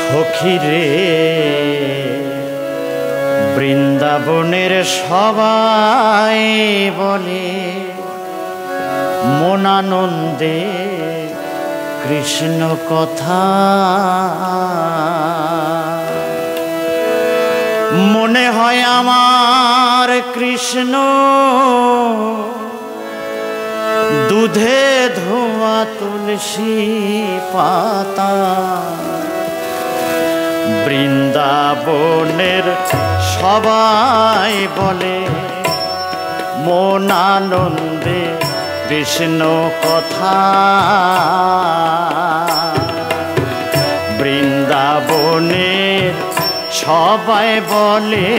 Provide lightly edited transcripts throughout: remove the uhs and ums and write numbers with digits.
সখীরে বৃন্দাবনের সবাই বলে মন আনন্দে কৃষ্ণ কথা। মনে হয় আমার কৃষ্ণ দুধে ধোয়া তুলসী পাতা। বৃন্দাবনের সবাই বলে মন আনন্দে কৃষ্ণ কথা। বৃন্দাবনের সবাই বলে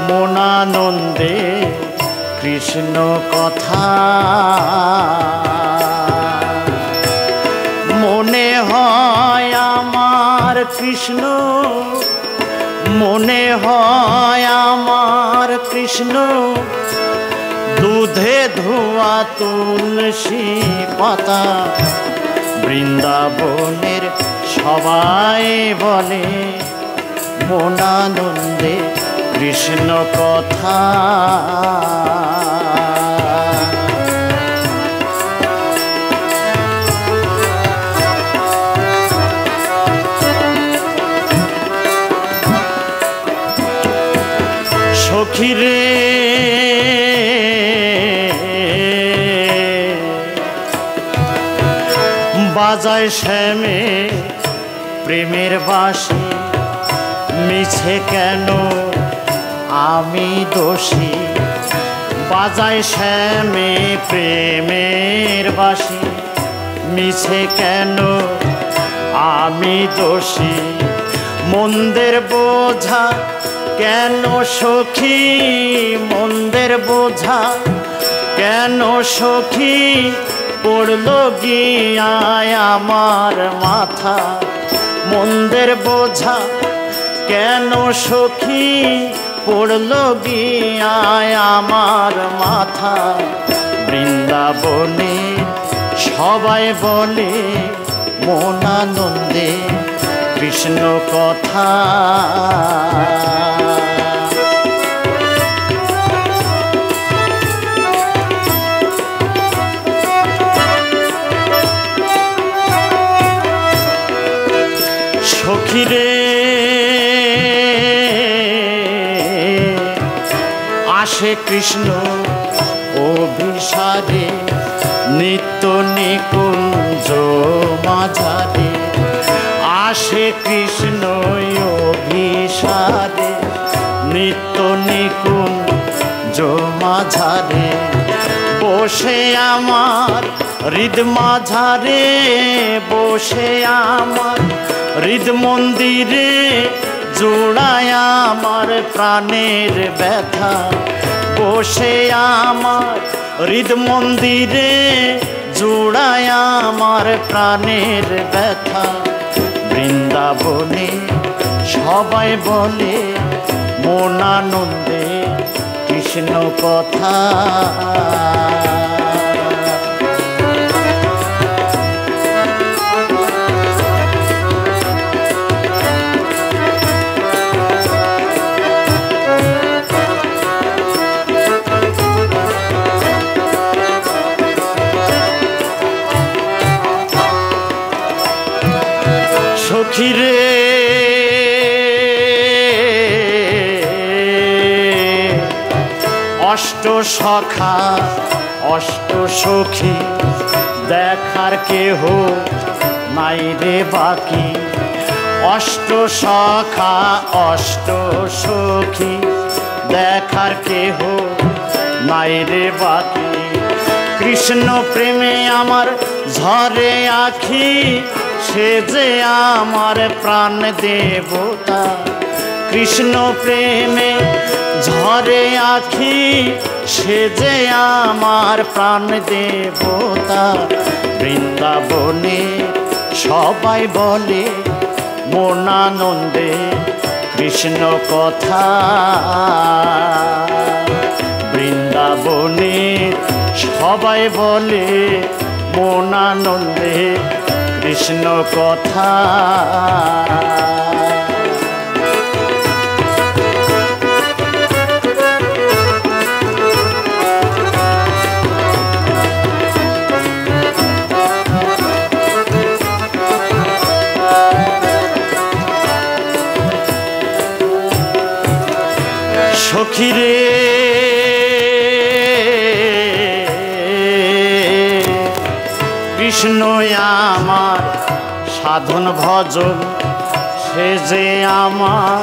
মন আনন্দে কৃষ্ণ কথা। মনে হয় আমার কৃষ্ণ, মনে হয় আমার কৃষ্ণ দুধে ধোয়া তুলসী পাতা। বৃন্দাবনের সবাই বলে মন আনন্দে কৃষ্ণ কথা। সখীরে বাজায় শ্যামে প্রেমের বাঁশি, মিছে কেন আমি দোষী। বাজায় শ্যামে প্রেমের বাঁশি, মিছে কেন আমি দোষী। মন্দের বোঝা কেন সখী, মন্দের বোঝা কেন সখী পড়ল গিয়ায় আমার মাথা। মন্দের বোঝা কেন সখী পড়ল গিয়ায় আমার মাথা। বৃন্দাবনে সবাই বলে মন আনন্দে কৃষ্ণ কথা। সখীরে আসে কৃষ্ণ অভিসারে, নিত্য নিকুঞ্জ মাঝারে। আসে কৃষ্ণ অভিসারে, নিত্য নিকুঞ্জ মাঝারে। বসে আমার হৃদ মাঝারে, বসে আমার হৃদ মন্দিরে। জোড়ায় আমার প্রাণের ব্যথা, বসে আমার হৃদ মন্দিরে। জোড়ায় আমার প্রাণের ব্যথা। বৃন্দাবনে সবাই বলে মন আনন্দে কৃষ্ণ কথা। সখীরে অষ্ট সখা অষ্ট সখী দেখার কেহ নাই রে বাকি। অষ্ট সখা অষ্ট সখী দেখার কেহ নাই রে বাকি। কৃষ্ণ প্রেমে আমার ঝরে আখি, সে যে আমার প্রাণ দেবতা। কৃষ্ণ প্রেমে ঝরে আখি, সে যে আমার প্রাণ দেবতা। বৃন্দাবনে সবাই বলে মন আনন্দে কৃষ্ণ কথা। বৃন্দাবনে সবাই বলে মন আনন্দে কৃষ্ণ কথা। সখীরে কৃষ্ণ আমার সাধন ভজন, সে যে আমার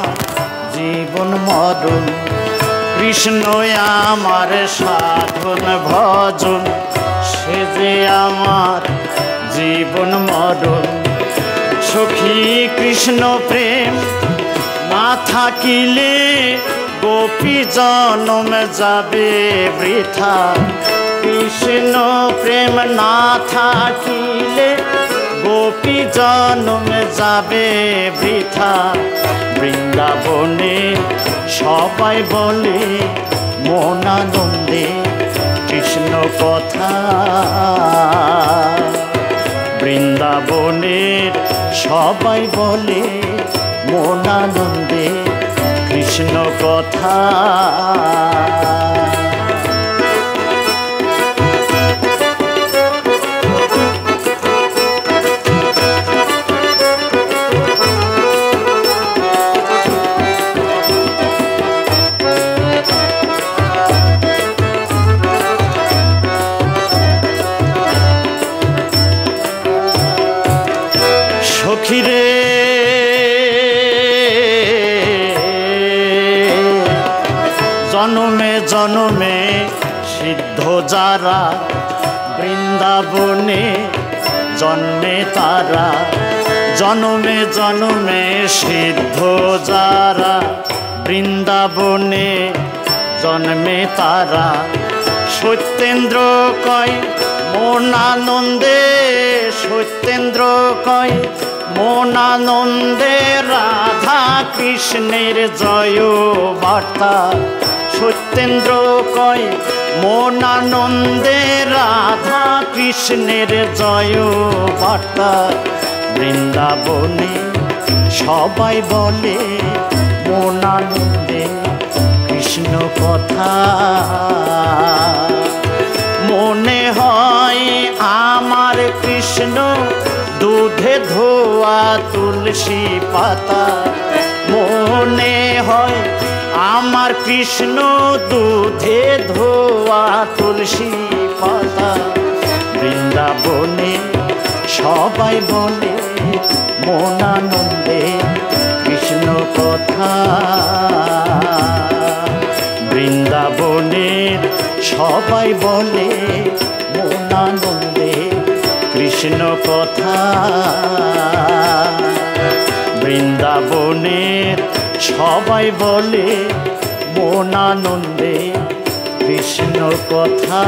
জীবন মরণ। কৃষ্ণ আমার সাধন ভজন, সে যে আমার জীবন মরণ। সখী কৃষ্ণ প্রেম না থাকিলে গোপী জনম যাবে বৃথা। কৃষ্ণ প্রেম না থাকিলে গোপী জনম যাবে বৃথা। বৃন্দাবনে সবাই বলে মন আনন্দে কৃষ্ণ কথা। বৃন্দাবনের সবাই বলে মন আনন্দে কৃষ্ণ কথা। সখীরে জনমে জনমে সিদ্ধ যারা, বৃন্দাবনে জন্মে তারা। জনমে জনমে সিদ্ধ যারা, বৃন্দাবনে জন্মে তারা। সত্যেন্দ্র কয় মন আনন্দে, সত্যেন্দ্র কয় মন আনন্দে রাধা কৃষ্ণের জয় বার্তা। সত্যেন্দ্র কয় মন আনন্দে রাধা কৃষ্ণের জয় বার্তা। বৃন্দাবনে সবাই বলে মন আনন্দে কৃষ্ণ কথা। মনে হয় আমার কৃষ্ণ দুধে ধোয়া তুলসী পাতা। মনে হয় আমার কৃষ্ণ দুধে ধোয়া তুলসী পাতা। বৃন্দাবনে সবাই বলে মন আনন্দে কৃষ্ণ কথা। বৃন্দাবনের সবাই বলে মন আনন্দে কৃষ্ণ কথা। বৃন্দাবনের সবাই বলে মন আনন্দে কৃষ্ণ কথা।